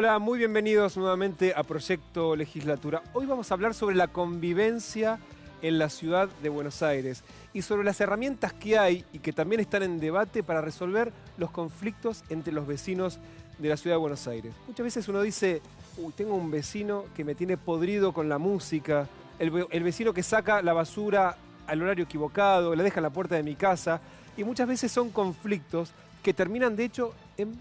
Hola, muy bienvenidos nuevamente a Proyecto Legislatura. Hoy vamos a hablar sobre la convivencia en la ciudad de Buenos Aires y sobre las herramientas que hay y que también están en debate para resolver los conflictos entre los vecinos de la ciudad de Buenos Aires. Muchas veces uno dice, uy, tengo un vecino que me tiene podrido con la música, el vecino que saca la basura al horario equivocado, la deja en la puerta de mi casa, y muchas veces son conflictos que terminan de hecho en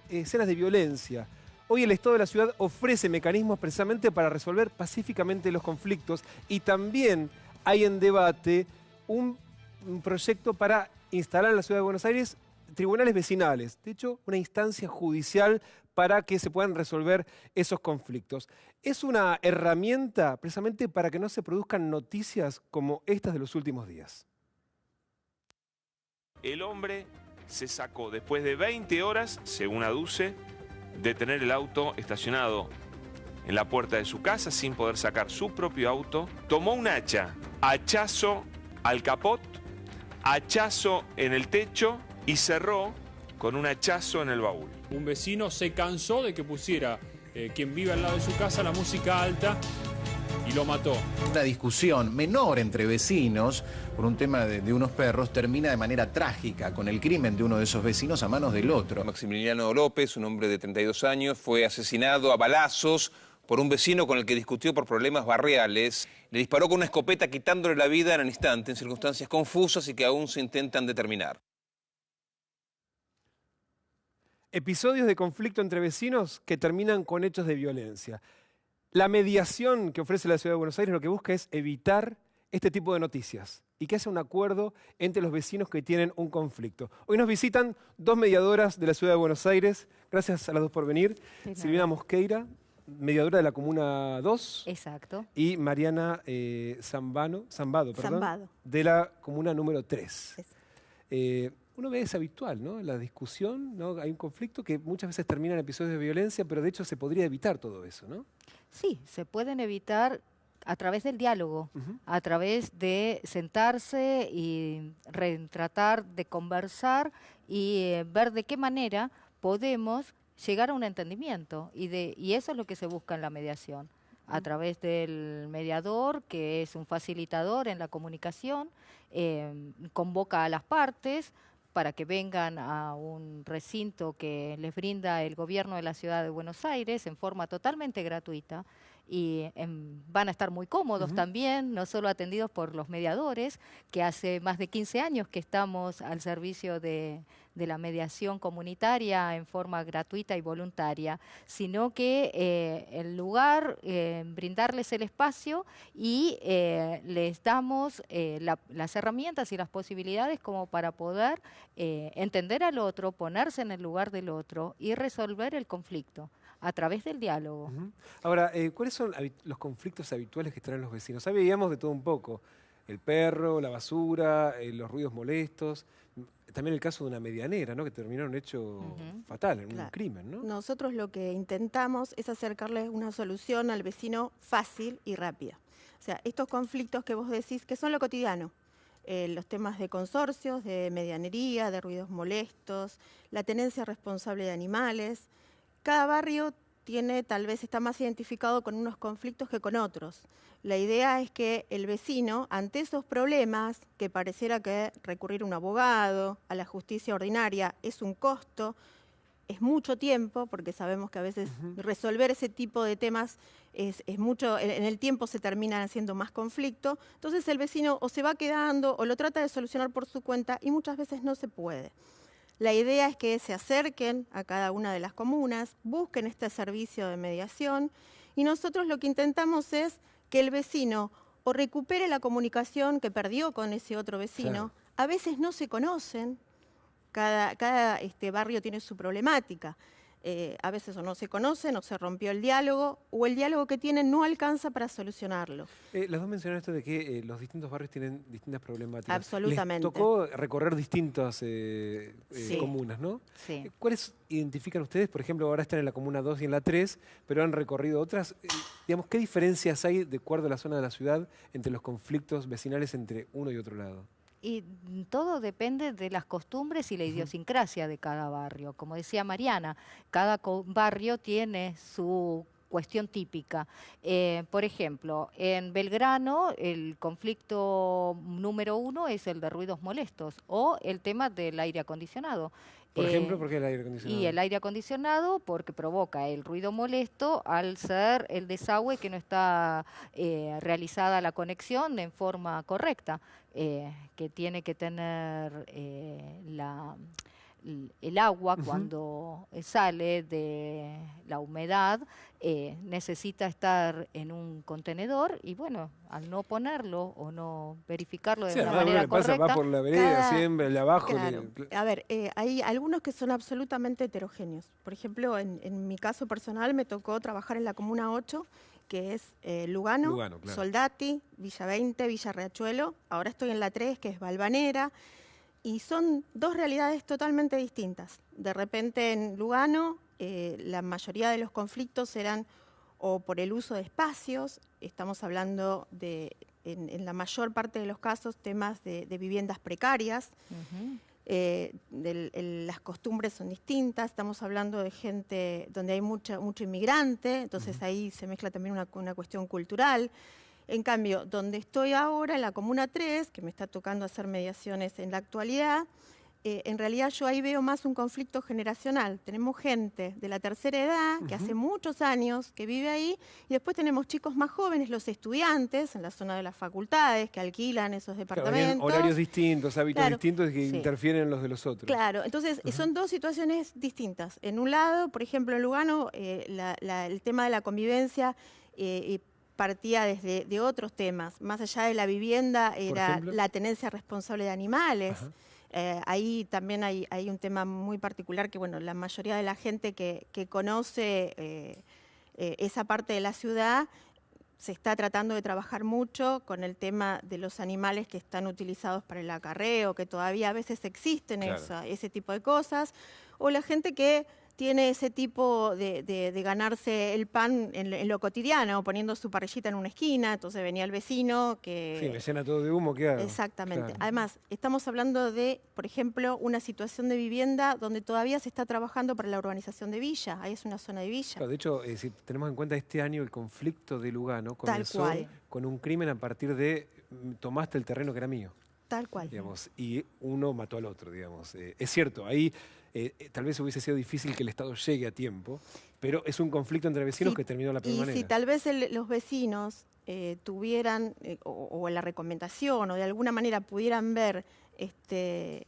escenas de violencia. Hoy el Estado de la ciudad ofrece mecanismos precisamente para resolver pacíficamente los conflictos y también hay en debate un proyecto para instalar en la ciudad de Buenos Aires tribunales vecinales, de hecho una instancia judicial para que se puedan resolver esos conflictos. Es una herramienta precisamente para que no se produzcan noticias como estas de los últimos días. El hombre se sacó después de 20 horas, según aduce, de tener el auto estacionado en la puerta de su casa sin poder sacar su propio auto. Tomó un hacha, hachazo al capot, hachazo en el techo y cerró con un hachazo en el baúl. Un vecino se cansó de que pusiera quien vive al lado de su casa la música alta y lo mató. Una discusión menor entre vecinos por un tema de unos perros termina de manera trágica con el crimen de uno de esos vecinos a manos del otro. Maximiliano López, un hombre de 32 años, fue asesinado a balazos por un vecino con el que discutió por problemas barriales. Le disparó con una escopeta quitándole la vida en el instante, en circunstancias confusas y que aún se intentan determinar. Episodios de conflicto entre vecinos que terminan con hechos de violencia. La mediación que ofrece la Ciudad de Buenos Aires lo que busca es evitar este tipo de noticias y que haya un acuerdo entre los vecinos que tienen un conflicto. Hoy nos visitan dos mediadoras de la Ciudad de Buenos Aires. Gracias a las dos por venir. Silvina Mosqueira, mediadora de la Comuna 2. Exacto. Y Mariana Zambado, de la Comuna número 3. Uno ve, es habitual, ¿no? La discusión, ¿no? Hay un conflicto que muchas veces termina en episodios de violencia, pero de hecho se podría evitar todo eso, ¿no? Sí, se pueden evitar a través del diálogo, a través de sentarse y tratar de conversar y ver de qué manera podemos llegar a un entendimiento. Y eso es lo que se busca en la mediación. A través del mediador, que es un facilitador en la comunicación, convoca a las partes para que vengan a un recinto que les brinda el gobierno de la Ciudad de Buenos Aires en forma totalmente gratuita y van a estar muy cómodos también, no solo atendidos por los mediadores, que hace más de 15 años que estamos al servicio de la mediación comunitaria en forma gratuita y voluntaria, sino que el lugar, brindarles el espacio y les damos las herramientas y las posibilidades como para poder entender al otro, ponerse en el lugar del otro y resolver el conflicto a través del diálogo. Ahora, ¿cuáles son los conflictos habituales que traen los vecinos? Ahí veíamos de todo un poco. El perro, la basura, los ruidos molestos. También el caso de una medianera, ¿no? Que terminó en un hecho fatal, en un crimen, ¿no? Nosotros lo que intentamos es acercarles una solución al vecino fácil y rápida. O sea, estos conflictos que vos decís que son lo cotidiano. Los temas de consorcios, de medianería, de ruidos molestos, la tenencia responsable de animales. Cada barrio tal vez está más identificado con unos conflictos que con otros. La idea es que el vecino, ante esos problemas, que pareciera que recurrir a un abogado, a la justicia ordinaria, es un costo, es mucho tiempo, porque sabemos que a veces resolver ese tipo de temas es mucho, en el tiempo se terminan haciendo más conflicto, entonces el vecino o se va quedando o lo trata de solucionar por su cuenta y muchas veces no se puede. La idea es que se acerquen a cada una de las comunas, busquen este servicio de mediación y nosotros lo que intentamos es que el vecino o recupere la comunicación que perdió con ese otro vecino. Claro. A veces no se conocen, cada barrio tiene su problemática. A veces o no se conocen, o se rompió el diálogo, o el diálogo que tienen no alcanza para solucionarlo. Las dos mencionaron esto de que los distintos barrios tienen distintas problemáticas. Absolutamente. Les tocó recorrer distintas comunas, ¿no? Sí. ¿Cuáles identifican ustedes? Por ejemplo, ahora están en la Comuna 2 y en la 3, pero han recorrido otras. Digamos, ¿qué diferencias hay de acuerdo a la zona de la ciudad entre los conflictos vecinales entre uno y otro lado? Y todo depende de las costumbres y la idiosincrasia de cada barrio. Como decía Mariana, cada barrio tiene su cuestión típica. Por ejemplo, en Belgrano el conflicto número 1 es el de ruidos molestos o el tema del aire acondicionado. Por ejemplo, ¿por qué el aire acondicionado? Y el aire acondicionado porque provoca el ruido molesto al ser el desagüe que no está realizada la conexión en forma correcta, que tiene que tener el agua cuando sale de la humedad, necesita estar en un contenedor y bueno, al no ponerlo o no verificarlo de una manera correcta... Va por la vereda siempre, el de abajo... Claro. A ver, hay algunos que son absolutamente heterogéneos. Por ejemplo, en mi caso personal me tocó trabajar en la Comuna 8, que es Lugano, claro. Soldati, Villa 20, Villa Riachuelo. Ahora estoy en la 3, que es Valvanera. Y son dos realidades totalmente distintas. De repente en Lugano la mayoría de los conflictos eran o por el uso de espacios, estamos hablando de, en la mayor parte de los casos, temas de viviendas precarias, las costumbres son distintas, estamos hablando de gente donde hay mucho inmigrante, entonces ahí se mezcla también una cuestión cultural. En cambio, donde estoy ahora, en la Comuna 3, que me está tocando hacer mediaciones en la actualidad, en realidad yo ahí veo más un conflicto generacional. Tenemos gente de la tercera edad, que hace muchos años que vive ahí, y después tenemos chicos más jóvenes, los estudiantes, en la zona de las facultades, que alquilan esos departamentos. Claro, horarios distintos, hábitos distintos que interfieren en los de los otros. Claro, entonces son dos situaciones distintas. En un lado, por ejemplo, en Lugano, el tema de la convivencia partía desde otros temas. Más allá de la vivienda, era la tenencia responsable de animales. Ahí también hay un tema muy particular que, bueno, la mayoría de la gente que conoce esa parte de la ciudad se está tratando de trabajar mucho con el tema de los animales que están utilizados para el acarreo, que todavía a veces existen ese tipo de cosas, o la gente que tiene ese tipo de ganarse el pan en lo cotidiano, poniendo su parrillita en una esquina, entonces venía el vecino que... Sí, me llena todo de humo, ¿qué hago? Exactamente. Claro. Además, estamos hablando de, por ejemplo, una situación de vivienda donde todavía se está trabajando para la urbanización de Villa, ahí es una zona de Villa. Claro, de hecho, si tenemos en cuenta este año, el conflicto de Lugano comenzó con un crimen a partir de tomaste el terreno que era mío. Tal cual. Digamos, y uno mató al otro, digamos. Es cierto, ahí tal vez hubiese sido difícil que el Estado llegue a tiempo, pero es un conflicto entre vecinos que terminó de la peor manera. Y si tal vez los vecinos tuvieran, o la recomendación, o de alguna manera pudieran ver que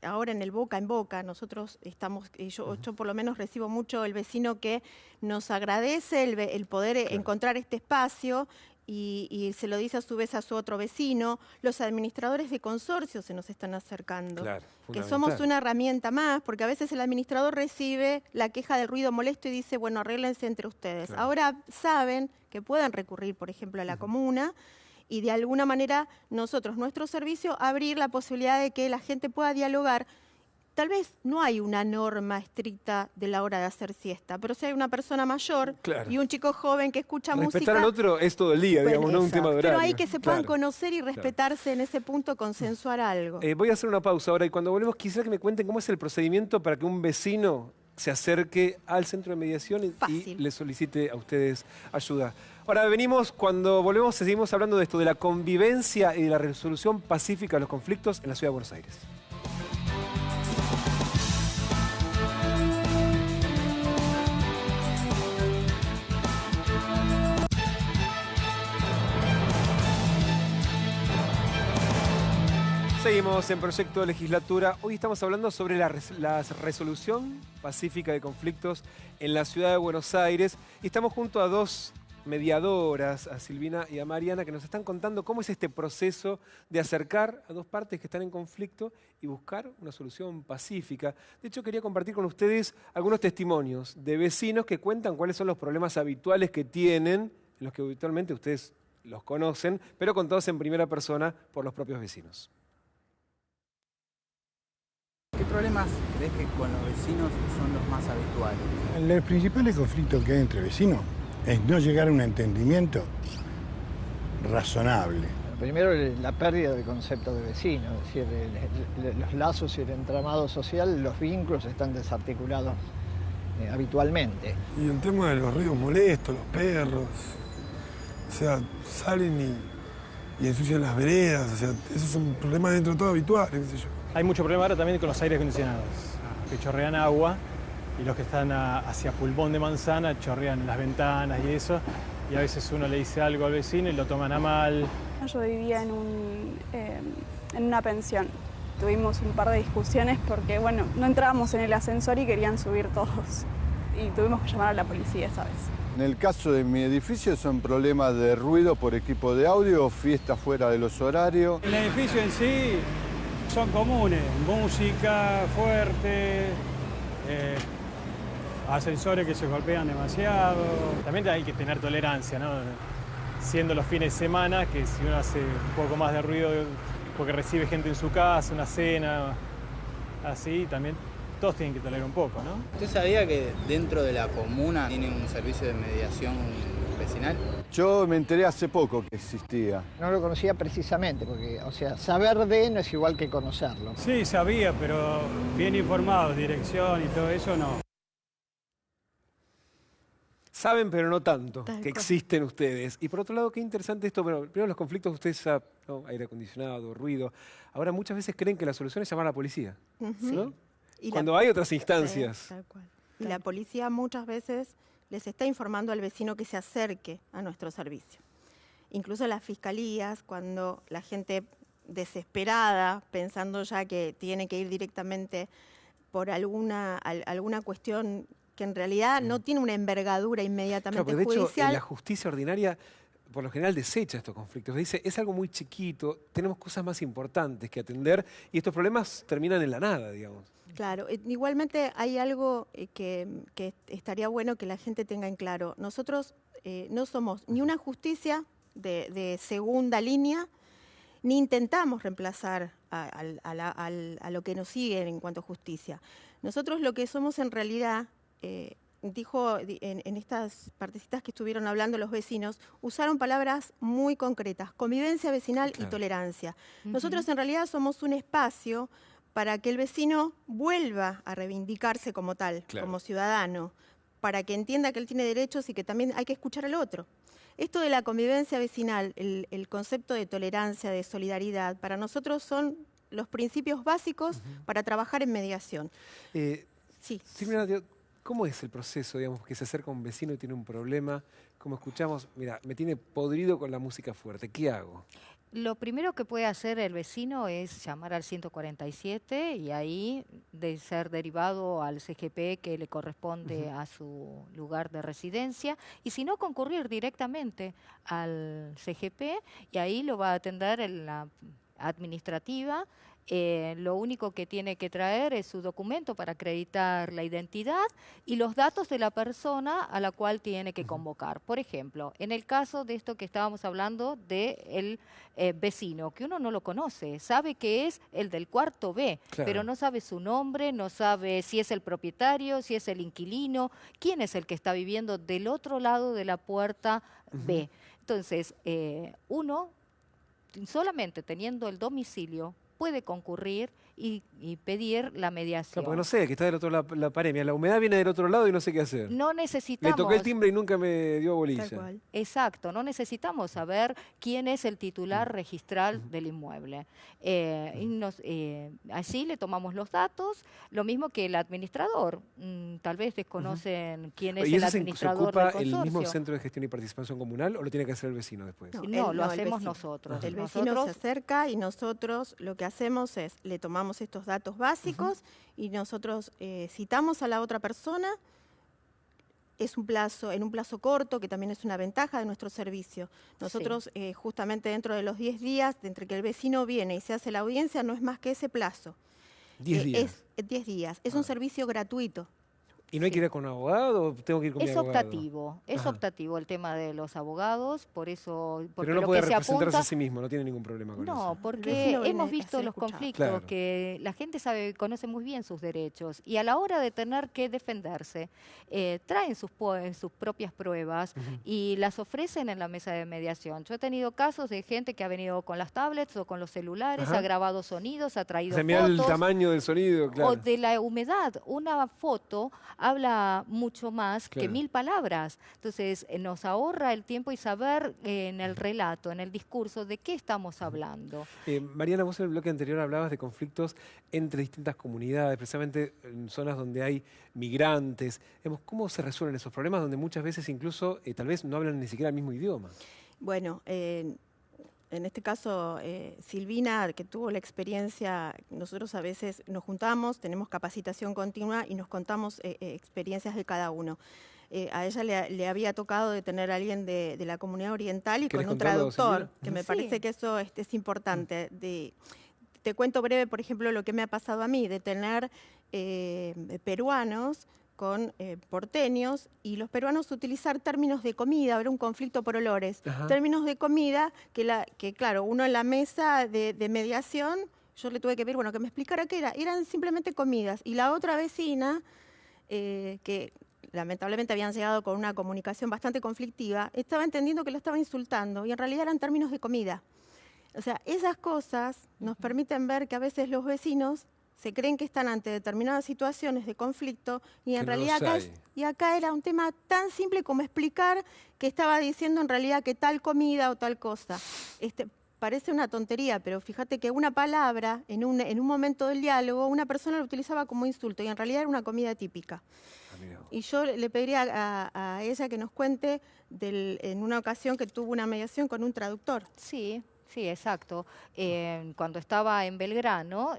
ahora en el boca en boca, nosotros estamos, yo por lo menos recibo mucho el vecino que nos agradece el poder encontrar este espacio, y se lo dice a su vez a su otro vecino. Los administradores de consorcios se nos están acercando, que somos una herramienta más, porque a veces el administrador recibe la queja del ruido molesto y dice, bueno, arréglense entre ustedes. Ahora saben que pueden recurrir, por ejemplo, a la comuna, y de alguna manera nosotros, nuestro servicio, abrir la posibilidad de que la gente pueda dialogar. Tal vez no hay una norma estricta de la hora de hacer siesta, pero si hay una persona mayor y un chico joven que escucha música... Respetar al otro es todo el día, digamos, no un tema de horario. Pero hay que se puedan conocer y respetarse en ese punto, consensuar algo. Voy a hacer una pausa ahora y cuando volvemos quisiera que me cuenten cómo es el procedimiento para que un vecino se acerque al centro de mediación y le solicite a ustedes ayuda. Ahora venimos, cuando volvemos seguimos hablando de esto, de la convivencia y de la resolución pacífica de los conflictos en la Ciudad de Buenos Aires. Seguimos en Proyecto de Legislatura. Hoy estamos hablando sobre la resolución pacífica de conflictos en la Ciudad de Buenos Aires. Y estamos junto a dos mediadoras, a Silvina y a Mariana, que nos están contando cómo es este proceso de acercar a dos partes que están en conflicto y buscar una solución pacífica. De hecho, quería compartir con ustedes algunos testimonios de vecinos que cuentan cuáles son los problemas habituales que tienen, en los que habitualmente ustedes los conocen, pero contados en primera persona por los propios vecinos. ¿Qué problemas crees que con los vecinos son los más habituales? Los principales conflictos que hay entre vecinos es no llegar a un entendimiento razonable. Primero, la pérdida del concepto de vecino, es decir, los lazos y el entramado social, los vínculos están desarticulados habitualmente. Y el tema de los ruidos molestos, los perros, o sea, salen y ensucian las veredas, o sea, esos son problemas dentro de todo habituales, qué sé yo. Hay mucho problema ahora también con los aires acondicionados, que chorrean agua, y los que están hacia pulmón de manzana chorrean en las ventanas y eso, y a veces uno le dice algo al vecino y lo toman a mal. Yo vivía en una pensión. Tuvimos un par de discusiones porque, bueno, no entrábamos en el ascensor y querían subir todos. Y tuvimos que llamar a la policía esa vez. En el caso de mi edificio son problemas de ruido por equipo de audio, fiesta fuera de los horarios. El edificio en sí son comunes, música fuerte, ascensores que se golpean demasiado. También hay que tener tolerancia, ¿no? Siendo los fines de semana, que si uno hace un poco más de ruido porque recibe gente en su casa, una cena, así, también todos tienen que tolerar un poco, ¿no? ¿Usted sabía que dentro de la comuna tiene un servicio de mediación vecinal? Yo me enteré hace poco que existía. No lo conocía precisamente, porque, o sea, saber de no es igual que conocerlo. Sí, sabía, pero bien informado, dirección y todo eso no. Saben, pero no tanto, que existen ustedes. Y por otro lado, qué interesante esto, bueno, primero los conflictos ustedes, ¿no? Aire acondicionado, ruido. Ahora muchas veces creen que la solución es llamar a la policía, ¿no? Y cuando hay otras instancias. Sí, tal cual. Y la policía muchas veces les está informando al vecino que se acerque a nuestro servicio. Incluso las fiscalías, cuando la gente desesperada, pensando ya que tiene que ir directamente por alguna cuestión que en realidad no tiene una envergadura inmediatamente claro, pero de judicial. hecho, la justicia ordinaria, por lo general, desecha estos conflictos. Dice, es algo muy chiquito, tenemos cosas más importantes que atender y estos problemas terminan en la nada, digamos. Claro, igualmente hay algo que estaría bueno que la gente tenga en claro. Nosotros no somos ni una justicia de segunda línea, ni intentamos reemplazar a lo que nos sigue en cuanto a justicia. Nosotros lo que somos en realidad, dijo en estas partecitas que estuvieron hablando los vecinos, usaron palabras muy concretas, convivencia vecinal y tolerancia. Nosotros en realidad somos un espacio para que el vecino vuelva a reivindicarse como tal, como ciudadano, para que entienda que él tiene derechos y que también hay que escuchar al otro. Esto de la convivencia vecinal, el concepto de tolerancia, de solidaridad, para nosotros son los principios básicos para trabajar en mediación. Sí, mira, ¿cómo es el proceso, digamos, que se acerca un vecino y tiene un problema? Como escuchamos, mira, me tiene podrido con la música fuerte, ¿qué hago? Lo primero que puede hacer el vecino es llamar al 147 y ahí de ser derivado al CGP que le corresponde a su lugar de residencia y si no concurrir directamente al CGP y ahí lo va a atender en la administrativa. Lo único que tiene que traer es su documento para acreditar la identidad y los datos de la persona a la cual tiene que convocar. Por ejemplo, en el caso de esto que estábamos hablando del vecino, que uno no lo conoce, sabe que es el del cuarto B, pero no sabe su nombre, no sabe si es el propietario, si es el inquilino, quién es el que está viviendo del otro lado de la puerta B. Entonces, uno, solamente teniendo el domicilio, puede concurrir y pedir la mediación. Claro, porque no sé, que está del otro lado la pared. Mira, la humedad viene del otro lado y no sé qué hacer. No necesitamos... Le toqué el timbre y nunca me dio bolilla. Tal cual. Exacto, no necesitamos saber quién es el titular registral del inmueble. Allí le tomamos los datos, lo mismo que el administrador. Tal vez desconocen quién es el administrador del consorcio. ¿Y eso se ocupa el mismo centro de gestión y participación comunal o lo tiene que hacer el vecino después? No, lo hacemos nosotros. El vecino se acerca y nosotros lo que hacemos es, le tomamos estos datos básicos y nosotros citamos a la otra persona. Es en un plazo corto, que también es una ventaja de nuestro servicio. Nosotros justamente dentro de los 10 días, entre que el vecino viene y se hace la audiencia, no es más que ese plazo. 10 días. Es 10 días. Es un servicio gratuito. ¿Y no hay que ir con un abogado o tengo que ir con mi Es abogado? optativo, es Ajá. optativo el tema de los abogados, por eso... Porque Pero no lo puede que se representarse apunta, a sí mismo, no tiene ningún problema con eso. no, El porque vecino viene hemos a visto ser los escuchado. conflictos, Claro. que la gente conoce muy bien sus derechos y a la hora de tener que defenderse, traen sus propias pruebas y las ofrecen en la mesa de mediación. Yo he tenido casos de gente que ha venido con las tablets o con los celulares, Ajá. ha grabado sonidos, ha O traído sea, mirá el fotos. tamaño del sonido, claro. O de la humedad. Una foto habla mucho más que Claro. 1000 palabras. Entonces, nos ahorra el tiempo y saber en el relato, en el discurso, de qué estamos hablando. Mariana, vos en el bloque anterior hablabas de conflictos entre distintas comunidades, precisamente en zonas donde hay migrantes. ¿Cómo se resuelven esos problemas donde muchas veces incluso tal vez no hablan ni siquiera el mismo idioma? Bueno, en este caso, Silvina, que tuvo la experiencia, nosotros a veces nos juntamos, tenemos capacitación continua y nos contamos experiencias de cada uno. A ella le había tocado de tener a alguien de la comunidad oriental y con un contarlo, traductor, Silvina? que me Sí. parece que eso es importante. Te cuento breve, por ejemplo, lo que me ha pasado a mí, de tener peruanos con porteños y los peruanos utilizar términos de comida, haber un conflicto por olores, Ajá. términos de comida que claro, uno en la mesa de mediación, yo le tuve que pedir, bueno, que me explicara qué era, eran simplemente comidas, y la otra vecina, que lamentablemente habían llegado con una comunicación bastante conflictiva, estaba entendiendo que lo estaba insultando, y en realidad eran términos de comida. O sea, esas cosas nos permiten ver que a veces los vecinos se creen que están ante determinadas situaciones de conflicto y en realidad acá era un tema tan simple como explicar que estaba diciendo en realidad que tal comida o tal cosa. Parece una tontería, pero fíjate que una palabra en un momento del diálogo una persona lo utilizaba como insulto y en realidad era una comida típica. Y yo le pediría a ella que nos cuente en una ocasión que tuvo una mediación con un traductor. Sí, sí, exacto. Cuando estaba en Belgrano,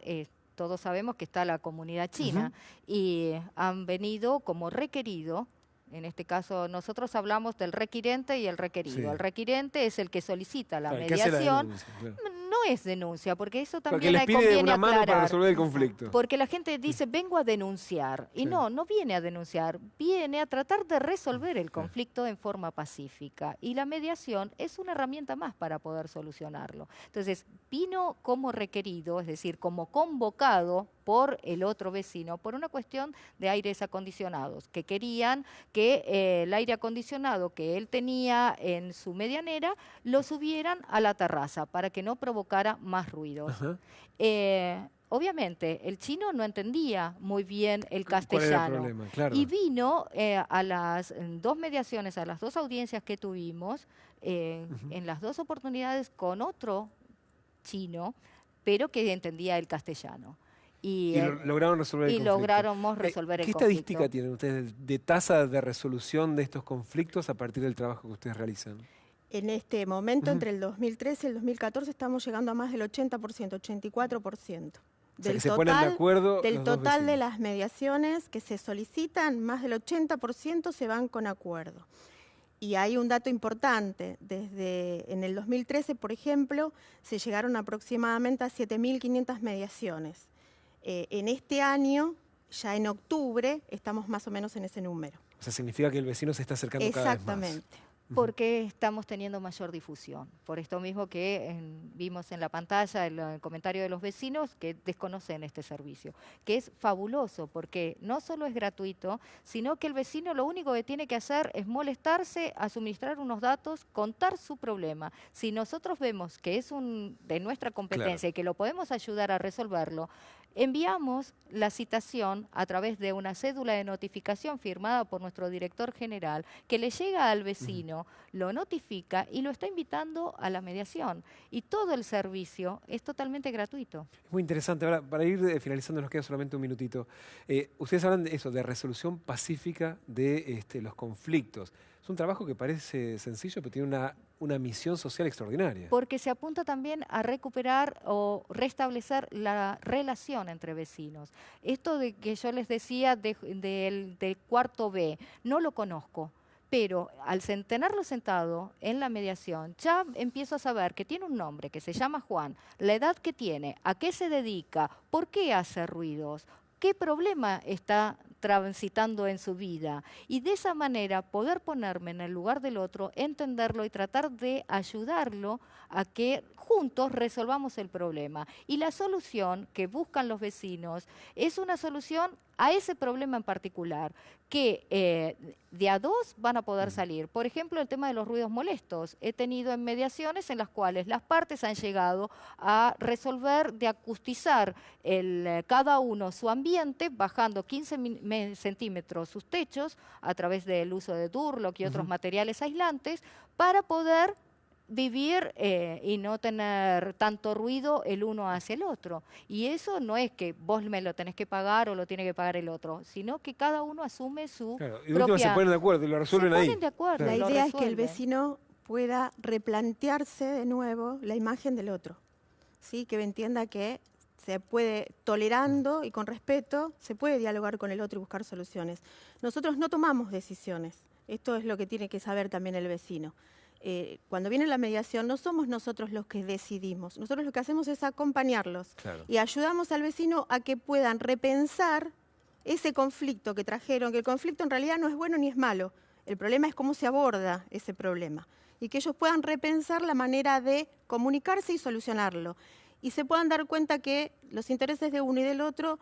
todos sabemos que está la comunidad china y han venido como requerido. En este caso, nosotros hablamos del requirente y el requerido. Sí. El requirente es el que solicita la Claro, ¿qué hace la mediación. denuncia? Claro. No es denuncia, porque eso Porque también les pide conviene una mano aclarar. para resolver el conflicto. Porque la gente dice, vengo a denunciar. Y Sí. no viene a denunciar, viene a tratar de resolver el conflicto en forma pacífica. Y la mediación es una herramienta más para poder solucionarlo. Entonces, vino como requerido, es decir, como convocado por el otro vecino, por una cuestión de aires acondicionados, que querían que el aire acondicionado que él tenía en su medianera lo subieran a la terraza para que no provocara más ruidos. Obviamente, el chino no entendía muy bien el castellano. ¿Cuál era el problema? Claro. Y vino a las 2 mediaciones, a las 2 audiencias que tuvimos, en las 2 oportunidades con otro chino, pero que entendía el castellano. Y lograron resolver el conflicto. logramos resolver el ¿Qué conflicto. estadística tienen ustedes de tasa de resolución de estos conflictos a partir del trabajo que ustedes realizan? En este momento, entre el 2013 y el 2014, estamos llegando a más del 80%, 84%. O sea, que se ponen de acuerdo Del los dos total de vecinos. las mediaciones que se solicitan, más del 80% se van con acuerdo. Y hay un dato importante, en el 2013, por ejemplo, se llegaron aproximadamente a 7.500 mediaciones. En este año, ya en octubre, estamos más o menos en ese número. O sea, significa que el vecino se está acercando cada vez más. Exactamente. Porque estamos teniendo mayor difusión. Por esto mismo que vimos en la pantalla el comentario de los vecinos que desconocen este servicio, que es fabuloso porque no solo es gratuito, sino que el vecino lo único que tiene que hacer es molestarse a suministrar unos datos, contar su problema. Si nosotros vemos que es de nuestra competencia y que lo podemos ayudar a resolverlo, enviamos la citación a través de una cédula de notificación firmada por nuestro director general que le llega al vecino, lo notifica y lo está invitando a la mediación. Y todo el servicio es totalmente gratuito. Es muy interesante. Ahora, para ir finalizando, nos queda solamente un minutito. Ustedes hablan de eso, de resolución pacífica de los conflictos. Es un trabajo que parece sencillo, pero tiene una misión social extraordinaria. Porque se apunta también a recuperar o restablecer la relación entre vecinos. Esto de que yo les decía del cuarto B, no lo conozco. Pero al tenerlo sentado en la mediación, ya empiezo a saber que tiene un nombre, que se llama Juan, la edad que tiene, a qué se dedica, por qué hace ruidos, qué problema está transitando en su vida. Y de esa manera poder ponerme en el lugar del otro, entenderlo y tratar de ayudarlo a que juntos resolvamos el problema. Y la solución que buscan los vecinos es una solución a ese problema en particular, que de a dos van a poder salir. Por ejemplo, el tema de los ruidos molestos. He tenido en mediaciones en las cuales las partes han llegado a resolver de acustizar cada uno su ambiente, bajando 15 centímetros sus techos a través del uso de Durlock y otros materiales aislantes, para poder vivir y no tener tanto ruido el uno hacia el otro. Y eso no es que vos me lo tenés que pagar o lo tiene que pagar el otro, sino que cada uno asume su y de última se ponen de acuerdo y lo resuelven ahí. Se ponen de acuerdo, La lo idea es que el resuelven. vecino pueda replantearse de nuevo la imagen del otro, ¿sí? Que entienda que se puede, tolerando y con respeto, se puede dialogar con el otro y buscar soluciones. Nosotros no tomamos decisiones. Esto es lo que tiene que saber también el vecino. Cuando viene la mediación no somos nosotros los que decidimos, nosotros lo que hacemos es acompañarlos y ayudamos al vecino a que puedan repensar ese conflicto que trajeron, que el conflicto en realidad no es bueno ni es malo, el problema es cómo se aborda ese problema y que ellos puedan repensar la manera de comunicarse y solucionarlo y se puedan dar cuenta que los intereses de uno y del otro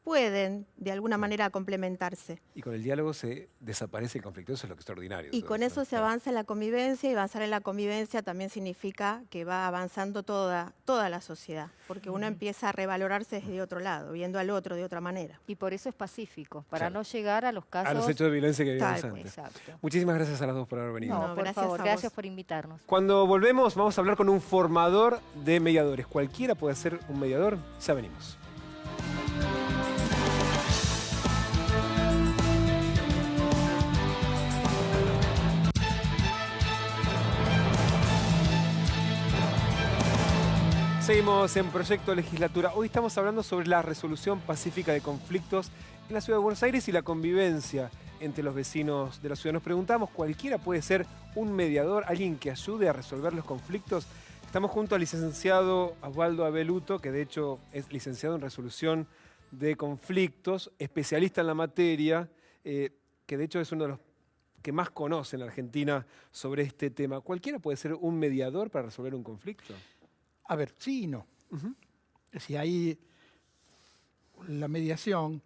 pueden de alguna manera complementarse. Y con el diálogo se desaparece el conflicto, eso es lo extraordinario. Y con eso se avanza en la convivencia, y avanzar en la convivencia también significa que va avanzando toda la sociedad, porque uno empieza a revalorarse desde otro lado, viendo al otro de otra manera. Y por eso es pacífico, para no llegar a los casos... A los hechos de violencia que vivimos antes. Exacto. Muchísimas gracias a las dos por haber venido. No, por favor, gracias por invitarnos. Cuando volvemos vamos a hablar con un formador de mediadores. Cualquiera puede ser un mediador, ya venimos. Seguimos en Proyecto Legislatura. Hoy estamos hablando sobre la resolución pacífica de conflictos en la Ciudad de Buenos Aires y la convivencia entre los vecinos de la ciudad. Nos preguntamos, ¿cualquiera puede ser un mediador, alguien que ayude a resolver los conflictos? Estamos junto al licenciado Osvaldo Abeluto, que de hecho es licenciado en resolución de conflictos, especialista en la materia, que de hecho es uno de los que más conoce en la Argentina sobre este tema. ¿Cualquiera puede ser un mediador para resolver un conflicto? A ver, sí y no. Es decir, hay la mediación,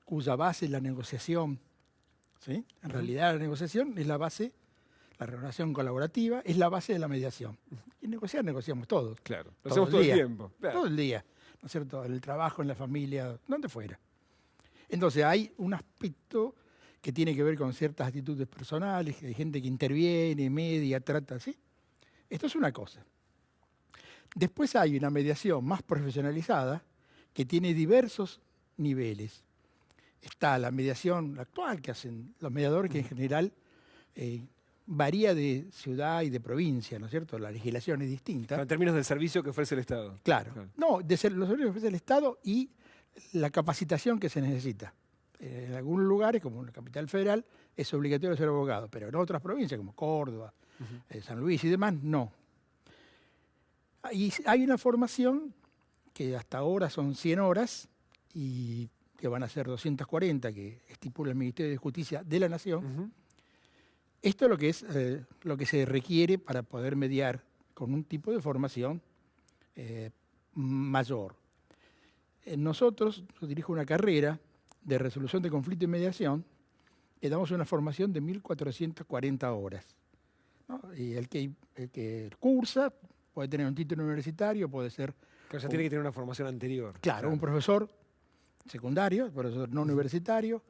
cuya base es la negociación, ¿sí? En realidad la negociación es la base, la relación colaborativa es la base de la mediación. Y negociamos todos. Claro, lo hacemos todo el tiempo. Claro. Todo el día, ¿no es cierto? En el trabajo, en la familia, donde fuera. Entonces hay un aspecto que tiene que ver con ciertas actitudes personales, que hay gente que interviene, media, trata, ¿sí? Esto es una cosa. Después hay una mediación más profesionalizada que tiene diversos niveles. Está la mediación actual que hacen los mediadores, que en general varía de ciudad y de provincia, ¿no es cierto? La legislación es distinta. En términos del servicio que ofrece el Estado. Claro. No, los servicios que ofrece el Estado y la capacitación que se necesita. En algunos lugares, como en la capital federal, es obligatorio ser abogado, pero en otras provincias, como Córdoba, San Luis y demás, no. Y hay una formación que hasta ahora son 100 horas y que van a ser 240 que estipula el Ministerio de Justicia de la Nación. Esto es lo que es lo que se requiere para poder mediar con un tipo de formación mayor. Nosotros, yo dirijo una carrera de resolución de conflicto y mediación, que damos una formación de 1.440 horas, ¿no? Y el que cursa puede tener un título universitario, puede ser... O sea, tiene que tener una formación anterior. Claro, un profesor secundario, profesor no universitario,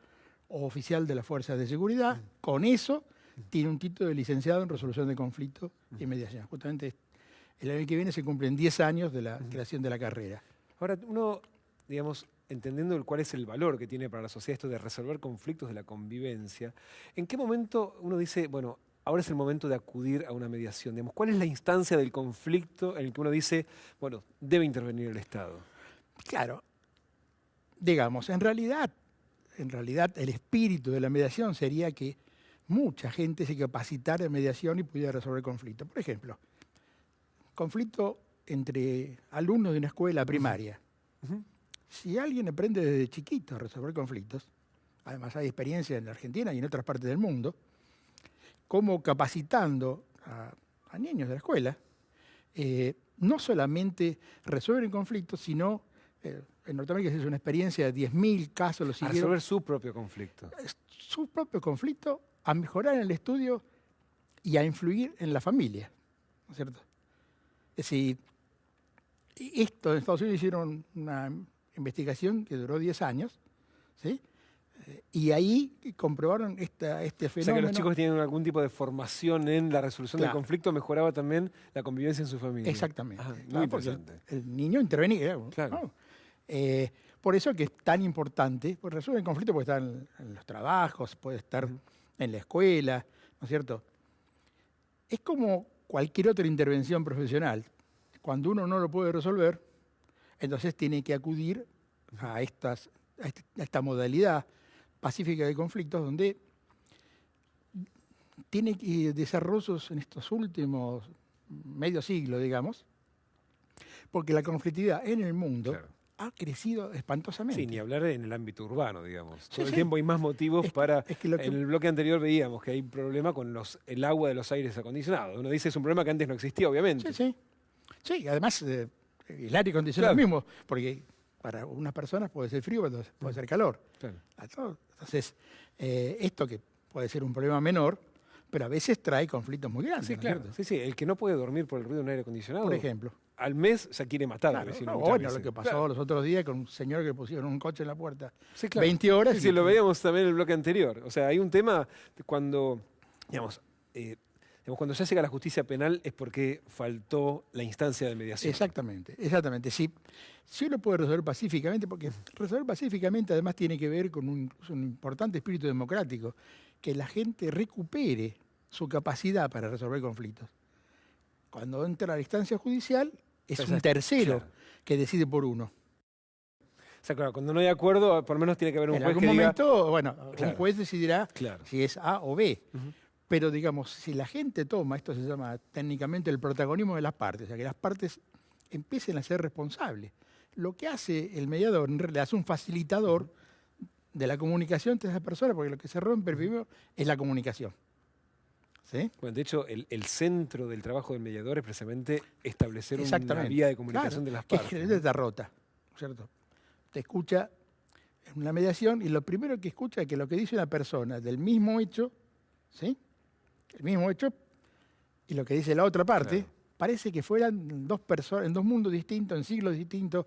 o oficial de las fuerzas de seguridad. Con eso tiene un título de licenciado en resolución de conflicto y mediación. Justamente el año que viene se cumplen 10 años de la creación de la carrera. Ahora, uno, digamos, entendiendo cuál es el valor que tiene para la sociedad esto de resolver conflictos de la convivencia, ¿en qué momento uno dice, bueno, ahora es el momento de acudir a una mediación? Digamos, ¿cuál es la instancia del conflicto en el que uno dice, bueno, debe intervenir el Estado? Claro. Digamos, en realidad el espíritu de la mediación sería que mucha gente se capacitara en mediación y pudiera resolver conflictos. Por ejemplo, conflicto entre alumnos de una escuela primaria. Si alguien aprende desde chiquito a resolver conflictos, además hay experiencia en la Argentina y en otras partes del mundo, cómo capacitando a niños de la escuela, no solamente resuelven conflictos, sino en Norteamérica es una experiencia de 10.000 casos, lo A siguieron. resolver su propio conflicto. Su propio conflicto, a mejorar en el estudio y a influir en la familia, ¿no es cierto? Es decir, esto en Estados Unidos hicieron una investigación que duró 10 años, ¿sí? Y ahí comprobaron este fenómeno. O sea que los chicos que tienen algún tipo de formación en la resolución del conflicto mejoraba también la convivencia en su familia. Exactamente. Muy interesante. El niño intervenía. Claro. ¿no? Por eso que es tan importante, pues resuelve el conflicto puede estar en los trabajos, puede estar en la escuela, ¿no es cierto? Es como cualquier otra intervención profesional. Cuando uno no lo puede resolver, entonces tiene que acudir a esta modalidad pacífica de conflictos, donde tiene desarrollos en estos últimos medio siglo, digamos, porque la conflictividad en el mundo ha crecido espantosamente. Sí, ni hablar en el ámbito urbano, digamos. Todo el tiempo hay más motivos para... En el bloque anterior veíamos que hay problema con el agua de los aires acondicionados. Uno dice es un problema que antes no existía, obviamente. Sí, además el aire acondicionado es lo mismo, porque para unas personas puede ser frío, puede ser calor. Entonces, esto que puede ser un problema menor, pero a veces trae conflictos muy grandes. Sí, claro. Sí, el que no puede dormir por el ruido de un aire acondicionado, por ejemplo, al mes se quiere matar al vecino. Bueno, lo que pasó los otros días con un señor que pusieron un coche en la puerta 20 horas. Sí, lo veíamos también en el bloque anterior. O sea, hay un tema cuando, cuando ya llega a la justicia penal es porque faltó la instancia de mediación. Exactamente. Si uno puede resolver pacíficamente, porque resolver pacíficamente además tiene que ver con un importante espíritu democrático, que la gente recupere su capacidad para resolver conflictos. Cuando entra a la instancia judicial, es un tercero que decide por uno. O sea, claro, cuando no hay acuerdo, por lo menos tiene que haber un en juez algún que momento, diga... un juez decidirá si es A o B. Pero, digamos, si la gente toma, esto se llama técnicamente el protagonismo de las partes, o sea, que las partes empiecen a ser responsables. Lo que hace el mediador, en realidad, es un facilitador de la comunicación entre esas personas, porque lo que se rompe primero es la comunicación. ¿Sí? Bueno, de hecho, el centro del trabajo del mediador es precisamente establecer una vía de comunicación de las partes. Que generalmente está rota, ¿cierto? Te escucha en una mediación y lo primero que escucha es que lo que dice una persona del mismo hecho, ¿sí? El mismo hecho, y lo que dice la otra parte, parece que fueran dos personas, en dos mundos distintos, en siglos distintos.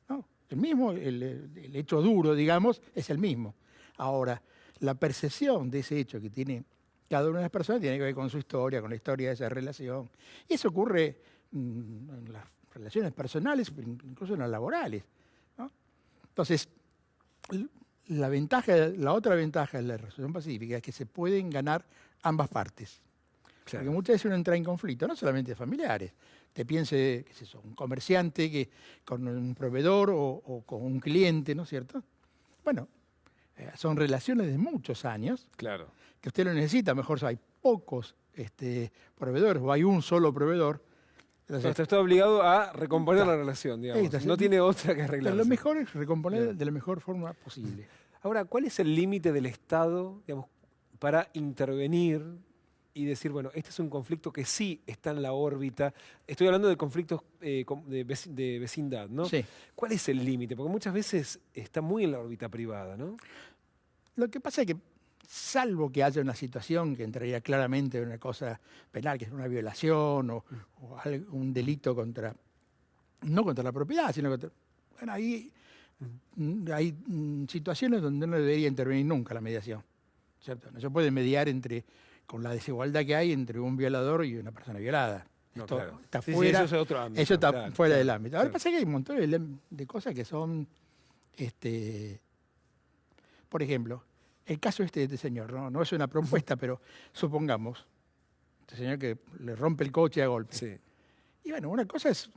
No, el mismo, el hecho duro, digamos, es el mismo. Ahora, la percepción de ese hecho que tiene cada una de las personas tiene que ver con su historia, con la historia de esa relación. Y eso ocurre en las relaciones personales, incluso en las laborales, ¿no? Entonces, la otra ventaja de la resolución pacífica es que se pueden ganar ambas partes. Porque muchas veces uno entra en conflicto, no solamente familiares. Te piense, qué es eso, un comerciante con un proveedor o con un cliente, ¿no es cierto? Bueno, son relaciones de muchos años. Claro. Que usted lo necesita, mejor hay pocos proveedores o hay un solo proveedor. Entonces, está obligado a recomponer la relación, digamos. Entonces, no tiene otra que arreglar. Lo mejor es recomponer de la mejor forma posible. Ahora, ¿cuál es el límite del Estado, digamos, para intervenir y decir, bueno, este es un conflicto que sí está en la órbita? Estoy hablando de conflictos de vecindad, ¿no? Sí. ¿Cuál es el límite? Porque muchas veces está muy en la órbita privada, ¿no? Lo que pasa es que, salvo que haya una situación que entraría claramente en una cosa penal, que es una violación o un delito no contra la propiedad, sino contra... Bueno, ahí hay situaciones donde no debería intervenir nunca la mediación, ¿cierto? No se puede mediar con la desigualdad que hay entre un violador y una persona violada. No, Esto claro. está fuera, eso es otro ámbito. Eso está fuera del ámbito. Ahora pasa que hay un montón de cosas que son, por ejemplo, el caso de este señor, no es una propuesta, pero supongamos, este señor que le rompe el coche a golpe. Sí. Y bueno, una cosa se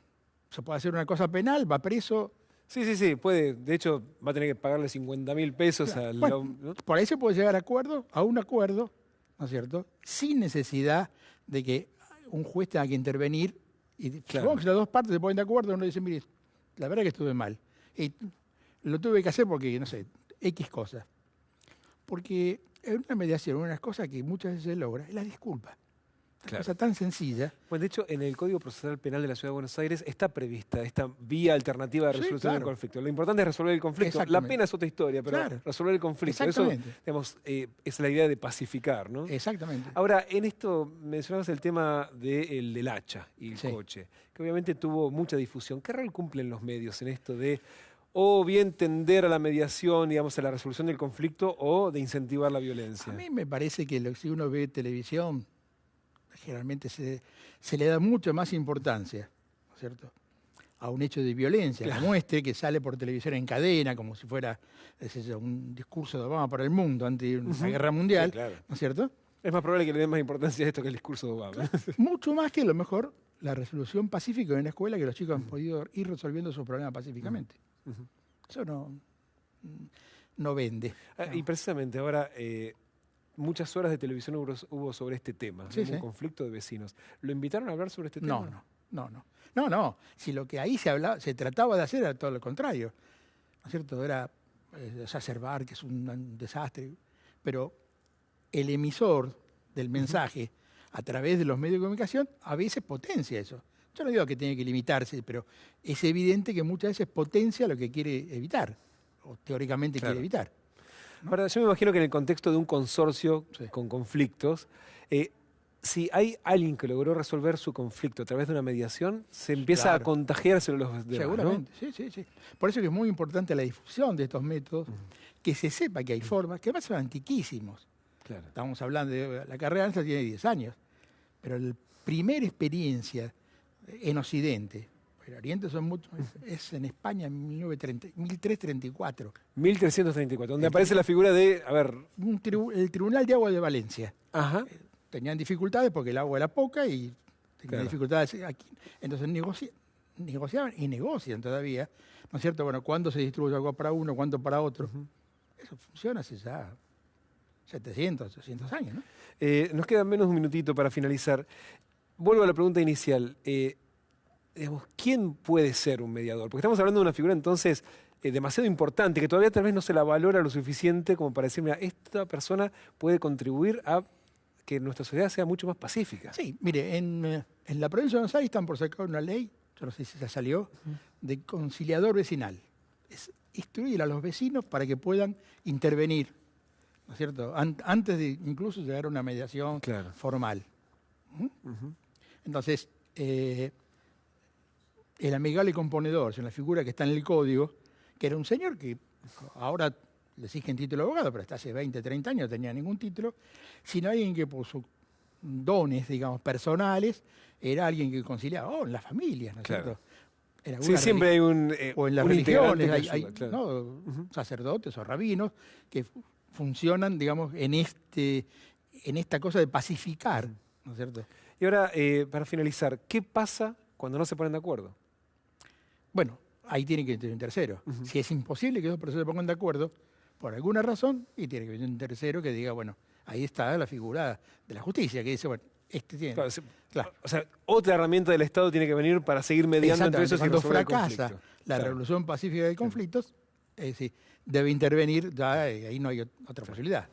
puede hacer una cosa penal, va preso. Sí, puede. De hecho, va a tener que pagarle 50.000 pesos al... Bueno, por ahí se puede llegar a un acuerdo, ¿no es cierto?, sin necesidad de que un juez tenga que intervenir. Y supongo que si las dos partes se ponen de acuerdo, uno dice, mire, la verdad que estuve mal. Y lo tuve que hacer porque, no sé, X cosas. Porque en una mediación, una cosa que muchas veces se logra es la disculpa. Una cosa tan sencilla. Bueno, de hecho, en el Código Procesal Penal de la Ciudad de Buenos Aires está prevista esta vía alternativa de resolución del conflicto. Lo importante es resolver el conflicto. La pena es otra historia, pero resolver el conflicto. Eso, digamos, es la idea de pacificar, ¿no? Exactamente. Ahora, en esto mencionabas el tema del hacha y el coche, que obviamente tuvo mucha difusión. ¿Qué rol cumplen los medios en esto de o bien tender a la mediación, digamos, a la resolución del conflicto, o de incentivar la violencia? A mí me parece que si uno ve televisión, generalmente se le da mucha más importancia, ¿no es cierto?, a un hecho de violencia, la muestre que sale por televisión en cadena, como si fuera un discurso de Obama para el mundo ante una guerra mundial, ¿no es cierto? Es más probable que le den más importancia a esto que el discurso de Obama. Mucho más que a lo mejor la resolución pacífica en la escuela, que los chicos han podido ir resolviendo sus problemas pacíficamente. Eso no vende. Y precisamente ahora... muchas horas de televisión hubo sobre este tema, un conflicto de vecinos. ¿Lo invitaron a hablar sobre este tema? No. Si lo que ahí se trataba de hacer era todo lo contrario, ¿no es cierto? Era exacerbar que es un desastre, pero el emisor del mensaje a través de los medios de comunicación a veces potencia eso. Yo no digo que tiene que limitarse, pero es evidente que muchas veces potencia lo que quiere evitar, o teóricamente quiere evitar. Ahora, yo me imagino que en el contexto de un consorcio con conflictos, si hay alguien que logró resolver su conflicto a través de una mediación, se empieza a contagiarse los demás. Seguramente, ¿no? Sí. Por eso que es muy importante la difusión de estos métodos, que se sepa que hay formas, que además son antiquísimos. Estamos hablando de la carrera nuestra tiene 10 años, pero la primera experiencia en Occidente, el Oriente es en España en 1334. 1334, donde aparece la figura de, el Tribunal de Agua de Valencia. Tenían dificultades porque el agua era poca y tenían dificultades aquí. Entonces negociaban y negocian todavía, ¿no es cierto? Bueno, ¿cuándo se distribuye agua para uno, cuánto para otro? Eso funciona hace ya 700, 800 años, ¿no? Nos queda menos de un minutito para finalizar. Vuelvo a la pregunta inicial. Digamos, ¿quién puede ser un mediador? Porque estamos hablando de una figura entonces demasiado importante, que todavía tal vez no se la valora lo suficiente como para decir, mira, esta persona puede contribuir a que nuestra sociedad sea mucho más pacífica. Sí, mire, en la provincia de Buenos Aires están por sacar una ley, yo no sé si ya salió, de conciliador vecinal. Es instruir a los vecinos para que puedan intervenir, ¿no es cierto?, antes de incluso llegar a una mediación formal. Entonces, el amigable componedor, es una figura que está en el código, que era un señor que ahora le exigen título de abogado, pero hasta hace 20, 30 años no tenía ningún título, sino alguien que por sus dones, digamos, personales, era alguien que conciliaba, en las familias, ¿no es cierto? Siempre hay o en las religiones, hay sacerdotes o rabinos que funcionan, digamos, en esta cosa de pacificar, ¿no es cierto? Y ahora, para finalizar, ¿qué pasa cuando no se ponen de acuerdo? Bueno, ahí tiene que venir un tercero. Si es imposible que dos personas se pongan de acuerdo, por alguna razón, y tiene que venir un tercero que diga, bueno, ahí está la figura de la justicia, que dice, bueno, este tiene... O sea, otra herramienta del Estado tiene que venir para seguir mediando entre esos y resolver el conflicto. Cuando fracasa la resolución pacífica de conflictos, debe intervenir, ahí no hay otra posibilidad.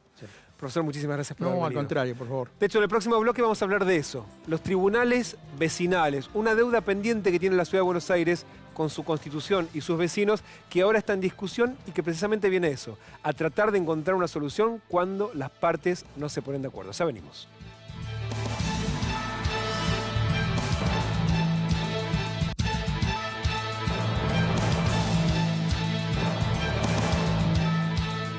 Profesor, muchísimas gracias por haber venido. No, al contrario, por favor. De hecho, en el próximo bloque vamos a hablar de eso. Los tribunales vecinales, una deuda pendiente que tiene la Ciudad de Buenos Aires con su Constitución y sus vecinos, que ahora está en discusión y que precisamente viene eso, a tratar de encontrar una solución cuando las partes no se ponen de acuerdo. Ya venimos.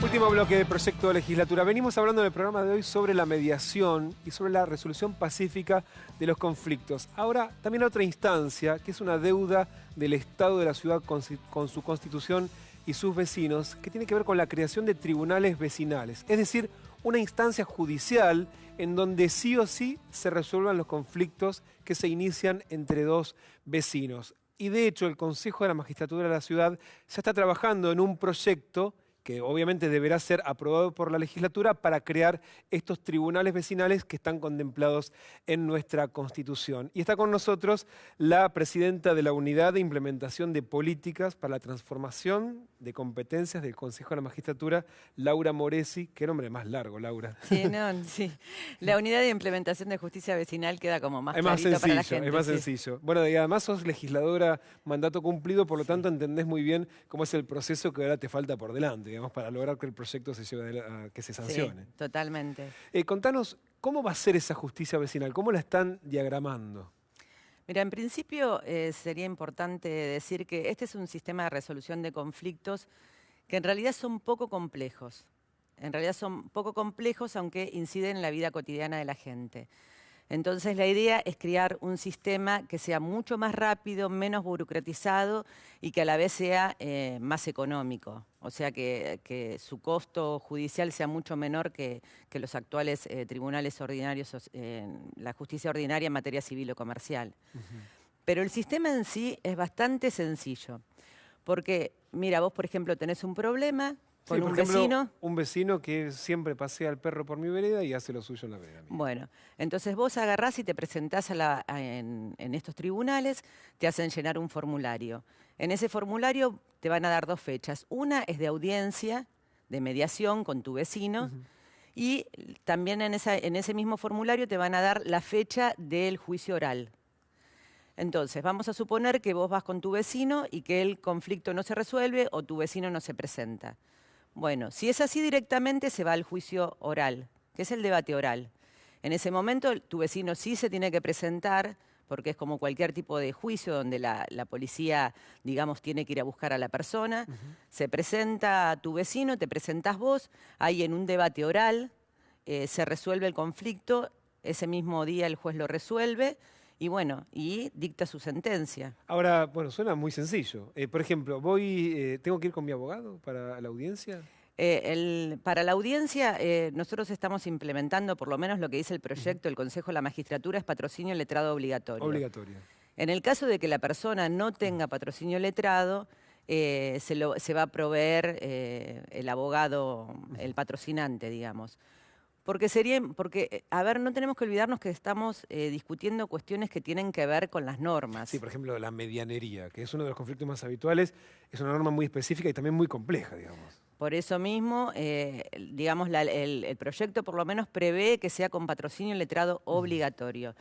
Último bloque de Proyecto de Legislatura. Venimos hablando en el programa de hoy sobre la mediación y sobre la resolución pacífica de los conflictos. Ahora, también otra instancia, que es una deuda del Estado de la ciudad con su Constitución y sus vecinos, que tiene que ver con la creación de tribunales vecinales. Es decir, una instancia judicial en donde sí o sí se resuelvan los conflictos que se inician entre dos vecinos. Y de hecho, el Consejo de la Magistratura de la Ciudad ya está trabajando en un proyecto que obviamente deberá ser aprobado por la legislatura para crear estos tribunales vecinales que están contemplados en nuestra Constitución. Y está con nosotros la presidenta de la Unidad de Implementación de Políticas para la Transformación de Competencias del Consejo de la Magistratura, Laura Moresi. Qué nombre más largo, Laura. Sí, no, sí. La unidad de implementación de justicia vecinal queda como más Es más clarito para la sencillo, gente. es más sí. sencillo. Bueno, y además sos legisladora mandato cumplido, por lo tanto entendés muy bien cómo es el proceso que ahora te falta por delante, digamos, para lograr que el proyecto se lleve que se sancione. Sí, totalmente. Contanos, ¿cómo va a ser esa justicia vecinal? ¿Cómo la están diagramando? Mira, en principio sería importante decir que este es un sistema de resolución de conflictos que en realidad son poco complejos. En realidad son poco complejos, aunque inciden en la vida cotidiana de la gente. Entonces la idea es crear un sistema que sea mucho más rápido, menos burocratizado y que a la vez sea más económico. O sea, que su costo judicial sea mucho menor que los actuales tribunales ordinarios, la justicia ordinaria en materia civil o comercial. Pero el sistema en sí es bastante sencillo. Porque, mira, vos por ejemplo tenés un problema con Sí, por un ejemplo, vecino. un vecino que siempre pasea al perro por mi vereda y hace lo suyo en la vereda mía. Bueno, entonces vos agarrás y te presentás en estos tribunales, te hacen llenar un formulario. En ese formulario te van a dar 2 fechas. Una es de audiencia, de mediación con tu vecino, y también en ese mismo formulario te van a dar la fecha del juicio oral. Entonces, vamos a suponer que vos vas con tu vecino y que el conflicto no se resuelve o tu vecino no se presenta. Bueno, si es así directamente se va al juicio oral, que es el debate oral. En ese momento tu vecino sí se tiene que presentar, porque es como cualquier tipo de juicio donde la policía, digamos, tiene que ir a buscar a la persona. Se presenta tu vecino, te presentás vos, ahí en un debate oral se resuelve el conflicto, ese mismo día el juez lo resuelve y bueno, y dicta su sentencia. Ahora, bueno, suena muy sencillo. Por ejemplo, ¿tengo que ir con mi abogado para la audiencia? Para la audiencia, nosotros estamos implementando, por lo menos lo que dice el proyecto del Consejo de la Magistratura, es patrocinio letrado obligatorio. Obligatorio. En el caso de que la persona no tenga patrocinio letrado, se va a proveer el abogado, el patrocinante, digamos. Porque, a ver, no tenemos que olvidarnos que estamos discutiendo cuestiones que tienen que ver con las normas. Sí, por ejemplo, la medianería, que es uno de los conflictos más habituales, es una norma muy específica y también muy compleja, digamos. Por eso mismo, digamos, el proyecto por lo menos prevé que sea con patrocinio letrado obligatorio.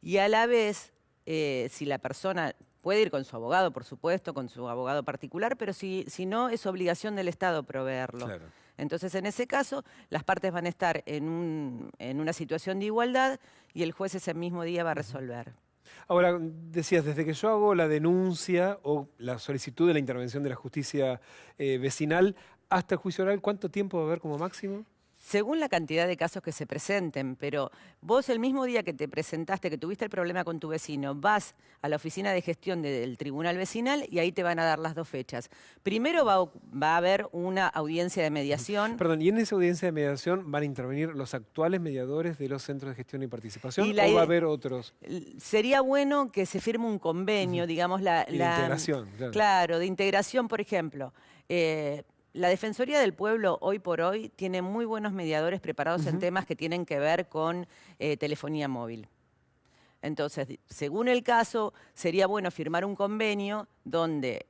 Y a la vez, si la persona puede ir con su abogado, por supuesto, con su abogado particular, pero si no, es obligación del Estado proveerlo. Claro. Entonces, en ese caso, las partes van a estar en una situación de igualdad y el juez ese mismo día va a resolver. Ahora, decías, desde que yo hago la denuncia o la solicitud de la intervención de la justicia vecinal hasta el juicio oral, ¿cuánto tiempo va a haber como máximo? Según la cantidad de casos que se presenten, pero vos el mismo día que te presentaste, que tuviste el problema con tu vecino, vas a la oficina de gestión del tribunal vecinal y ahí te van a dar las 2 fechas. Primero va a haber una audiencia de mediación. Perdón, ¿y en esa audiencia de mediación van a intervenir los actuales mediadores de los centros de gestión y participación o va a haber otros? Sería bueno que se firme un convenio, digamos, de integración. Claro, de integración, por ejemplo. La Defensoría del Pueblo, hoy por hoy, tiene muy buenos mediadores preparados en temas que tienen que ver con telefonía móvil. Entonces, según el caso, sería bueno firmar un convenio donde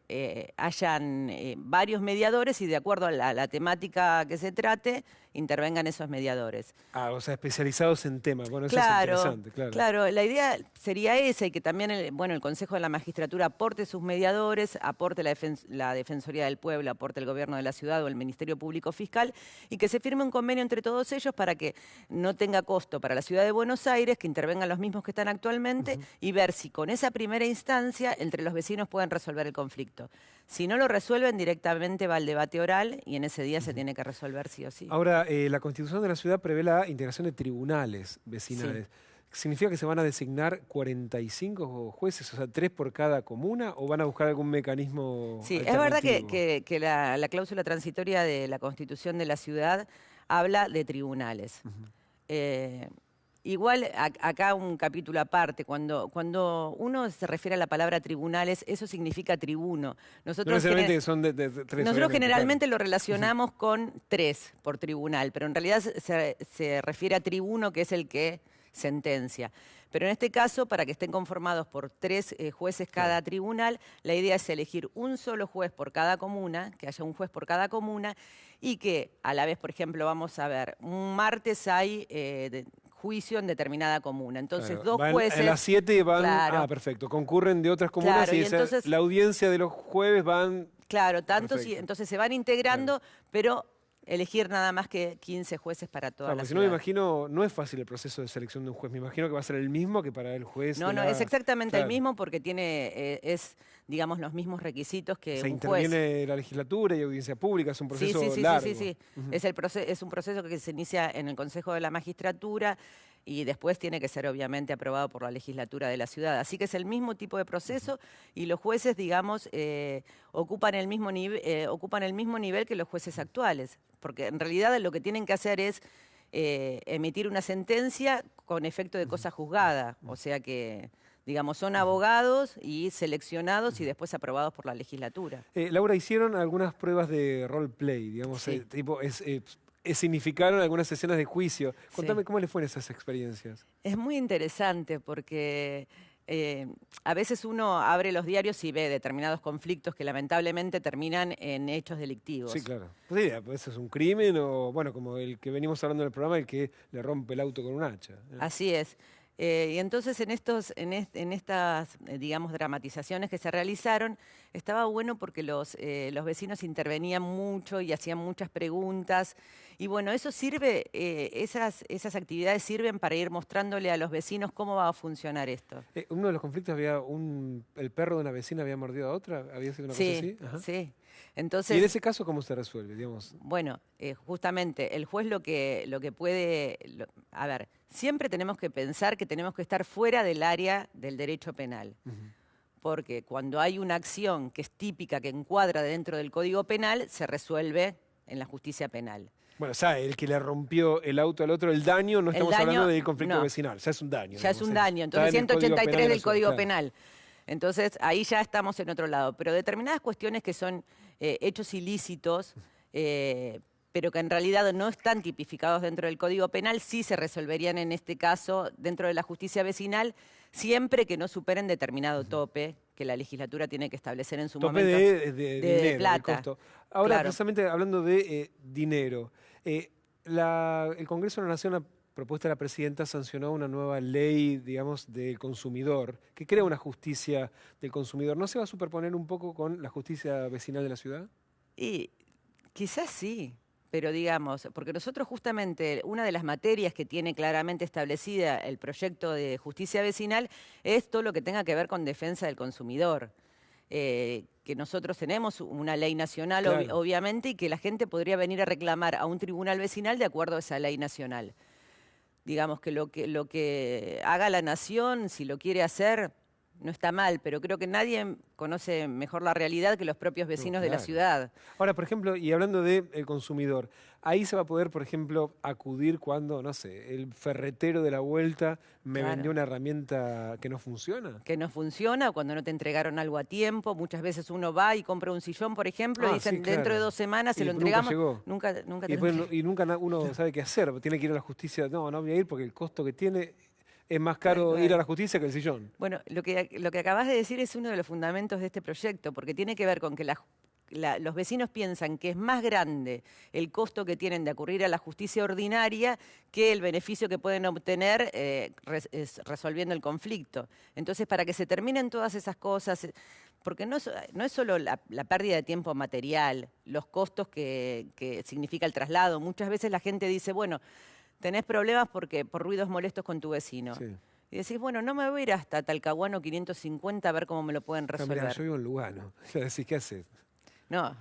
hayan varios mediadores y de acuerdo a la temática que se trate, intervengan esos mediadores. Ah, o sea, especializados en temas. Bueno, eso Claro, es interesante, claro. Claro, la idea sería esa y que también el Consejo de la Magistratura aporte sus mediadores, aporte la Defensoría del Pueblo, aporte el Gobierno de la Ciudad o el Ministerio Público Fiscal y que se firme un convenio entre todos ellos para que no tenga costo para la Ciudad de Buenos Aires, que intervengan los mismos que están actualmente y ver si con esa primera instancia entre los vecinos pueden resolver el conflicto. Si no lo resuelven, directamente va al debate oral y en ese día se tiene que resolver sí o sí. Ahora, la Constitución de la ciudad prevé la integración de tribunales vecinales. Sí. ¿Significa que se van a designar 45 jueces, o sea, 3 por cada comuna, o van a buscar algún mecanismo Sí, alternativo? es verdad que la cláusula transitoria de la Constitución de la ciudad habla de tribunales. Igual, acá un capítulo aparte, cuando uno se refiere a la palabra tribunales, eso significa tribuno. Nosotros generalmente lo relacionamos con 3 por tribunal, pero en realidad se refiere a tribuno, que es el que sentencia. Pero en este caso, para que estén conformados por 3 jueces cada tribunal, la idea es elegir un solo juez por cada comuna, que haya un juez por cada comuna, y que a la vez, por ejemplo, vamos a ver, un martes hay juicio en determinada comuna. Entonces, dos jueces... A las 7 van... Claro. Ah, perfecto. Concurren de otras comunas Claro, y entonces, la audiencia de los jueves van... Claro, tantos, Perfecto. y entonces se van integrando, pero elegir nada más que 15 jueces para toda Claro, la porque si no me ciudad. imagino, no es fácil el proceso de selección de un juez. Me imagino que va a ser el mismo que para el juez. No, de no, la- es exactamente Claro. el mismo porque tiene, digamos, los mismos requisitos que Se un juez. interviene la legislatura y audiencia pública, es un proceso sí, largo. Sí. Ujú. Es un proceso que se inicia en el Consejo de la Magistratura y después tiene que ser obviamente aprobado por la legislatura de la ciudad. Así que es el mismo tipo de proceso y los jueces, digamos, ocupan el mismo nivel que los jueces actuales, porque en realidad lo que tienen que hacer es emitir una sentencia con efecto de cosa juzgada, o sea que, digamos, son abogados y seleccionados y después aprobados por la legislatura. Laura, hicieron algunas pruebas de roleplay, digamos, Sí. significaron algunas escenas de juicio. Contame cómo les fueron esas experiencias. Es muy interesante porque a veces uno abre los diarios y ve determinados conflictos que lamentablemente terminan en hechos delictivos. Sí, claro. Pues, sí, pues es un crimen o, bueno, como el que venimos hablando en el programa, el que le rompe el auto con un hacha. Así es. Y entonces en estas, digamos, dramatizaciones que se realizaron, estaba bueno porque los vecinos intervenían mucho y hacían muchas preguntas. Y bueno, eso sirve, esas actividades sirven para ir mostrándole a los vecinos cómo va a funcionar esto. Uno de los conflictos había el perro de una vecina había mordido a otra, había sido una cosa así. Ajá. Sí. Entonces, ¿y en ese caso cómo se resuelve, digamos? Bueno, justamente el juez lo que puede... a ver, siempre tenemos que pensar que tenemos que estar fuera del área del derecho penal. Porque cuando hay una acción que es típica, que encuadra dentro del Código Penal, se resuelve en la justicia penal. Bueno, o sea, el que le rompió el auto al otro, el daño, no estamos hablando del conflicto no. vecinal, ya es un daño. Ya es digamos, un daño, está entonces en el Código 183 Penal del Código claro. Penal. Entonces ahí ya estamos en otro lado. Pero determinadas cuestiones que son hechos ilícitos, pero que en realidad no están tipificados dentro del Código Penal, sí se resolverían en este caso dentro de la justicia vecinal, siempre que no superen determinado tope que la legislatura tiene que establecer en su Tope momento. de dinero, de plata. costo. Ahora, Claro. precisamente hablando de dinero, el Congreso de la Nación, a propuesta de la presidenta, sancionó una nueva ley, digamos, del consumidor, que crea una justicia del consumidor. ¿No se va a superponer un poco con la justicia vecinal de la ciudad? Y quizás sí, pero digamos, porque nosotros justamente una de las materias que tiene claramente establecida el proyecto de justicia vecinal es todo lo que tenga que ver con defensa del consumidor. Que nosotros tenemos una ley nacional, Claro. obviamente, y que la gente podría venir a reclamar a un tribunal vecinal de acuerdo a esa ley nacional. Digamos que lo que haga la nación, si lo quiere hacer, no está mal, pero creo que nadie conoce mejor la realidad que los propios vecinos de la claro. ciudad. Ahora, por ejemplo, y hablando del consumidor, ahí se va a poder, por ejemplo, acudir cuando, no sé, el ferretero de la vuelta me Claro. vendió una herramienta que no funciona. Que no funciona o cuando no te entregaron algo a tiempo. Muchas veces uno va y compra un sillón, por ejemplo, y dicen sí, dentro claro. de 2 semanas se Y lo nunca entregamos. llegó. Nunca te Y, lo después entregan. y nunca uno sabe qué hacer, tiene que ir a la justicia, no voy a ir porque el costo que tiene es más caro Claro. ir a la justicia que el sillón. Bueno, lo que acabas de decir es uno de los fundamentos de este proyecto, porque tiene que ver con que los vecinos piensan que es más grande el costo que tienen de acudir a la justicia ordinaria que el beneficio que pueden obtener resolviendo el conflicto. Entonces, para que se terminen todas esas cosas, porque no es solo la pérdida de tiempo material, los costos que significa el traslado. Muchas veces la gente dice, bueno, tenés problemas por ruidos molestos con tu vecino. Sí. Y decís, bueno, no me voy a ir hasta Talcahuano 550 a ver cómo me lo pueden Pero resolver. mirá, yo vivo en Lugano. Le decís, ¿qué haces? No,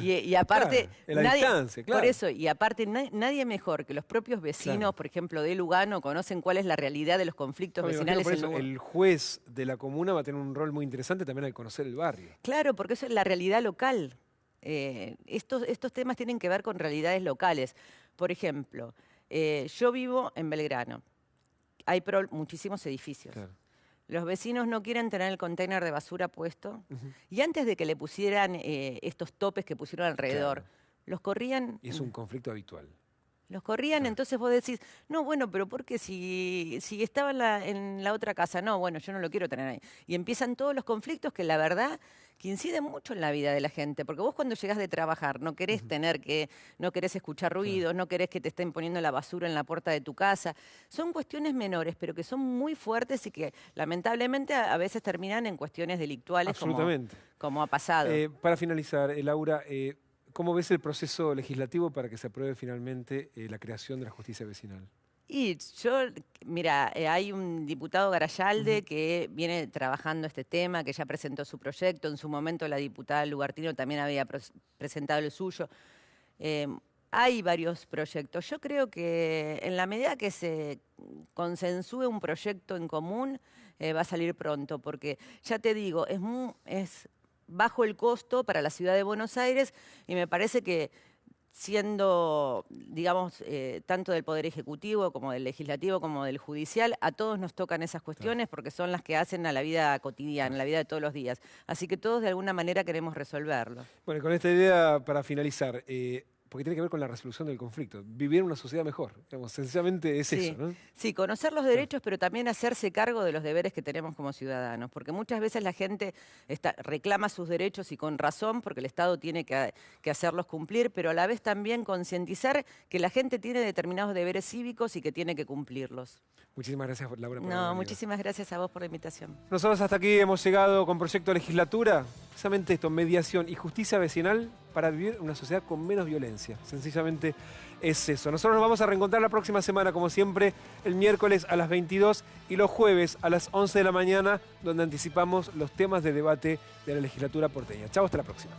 y aparte... Claro, en la distancia, claro. Por eso, y aparte nadie mejor que los propios vecinos, Claro. por ejemplo, de Lugano, conocen cuál es la realidad de los conflictos No, me imagino vecinales por en eso, Lugano. el juez de la comuna va a tener un rol muy interesante también al conocer el barrio. Claro, porque eso es la realidad local. Estos temas tienen que ver con realidades locales. Por ejemplo, yo vivo en Belgrano. Hay muchísimos edificios. Claro. Los vecinos no quieren tener el container de basura puesto. Y antes de que le pusieran estos topes que pusieron alrededor, Claro. los corrían... Y es un conflicto habitual. Los corrían, entonces vos decís, no, bueno, pero ¿por qué si estaba en la otra casa? No, bueno, yo no lo quiero tener ahí. Y empiezan todos los conflictos que la verdad que inciden mucho en la vida de la gente, porque vos cuando llegás de trabajar no querés no querés escuchar ruidos, no querés que te estén poniendo la basura en la puerta de tu casa. Son cuestiones menores, pero que son muy fuertes y que lamentablemente a veces terminan en cuestiones delictuales como ha pasado. Para finalizar, Laura, ¿cómo ves el proceso legislativo para que se apruebe finalmente la creación de la justicia vecinal? Y mira, hay un diputado Garayalde que viene trabajando este tema, que ya presentó su proyecto. En su momento la diputada Lugartino también había presentado el suyo. Hay varios proyectos. Yo creo que en la medida que se consensúe un proyecto en común, va a salir pronto, porque ya te digo, es bajo el costo para la ciudad de Buenos Aires y me parece que siendo, digamos, tanto del Poder Ejecutivo como del Legislativo como del Judicial, a todos nos tocan esas cuestiones porque son las que hacen a la vida cotidiana, la vida de todos los días. Así que todos de alguna manera queremos resolverlo. Bueno, con esta idea para finalizar, porque tiene que ver con la resolución del conflicto, vivir en una sociedad mejor, digamos, sencillamente es eso, ¿no? Sí, conocer los derechos, pero también hacerse cargo de los deberes que tenemos como ciudadanos, porque muchas veces la gente reclama sus derechos y con razón, porque el Estado tiene que hacerlos cumplir, pero a la vez también concientizar que la gente tiene determinados deberes cívicos y que tiene que cumplirlos. Muchísimas gracias, Laura, por haber venido. Muchísimas gracias a vos por la invitación. Nosotros hasta aquí hemos llegado con Proyecto de Legislatura, precisamente esto, mediación y justicia vecinal para vivir una sociedad con menos violencia. Sencillamente es eso. Nosotros nos vamos a reencontrar la próxima semana, como siempre, el miércoles a las 22 y los jueves a las 11 de la mañana, donde anticipamos los temas de debate de la legislatura porteña. Chau, hasta la próxima.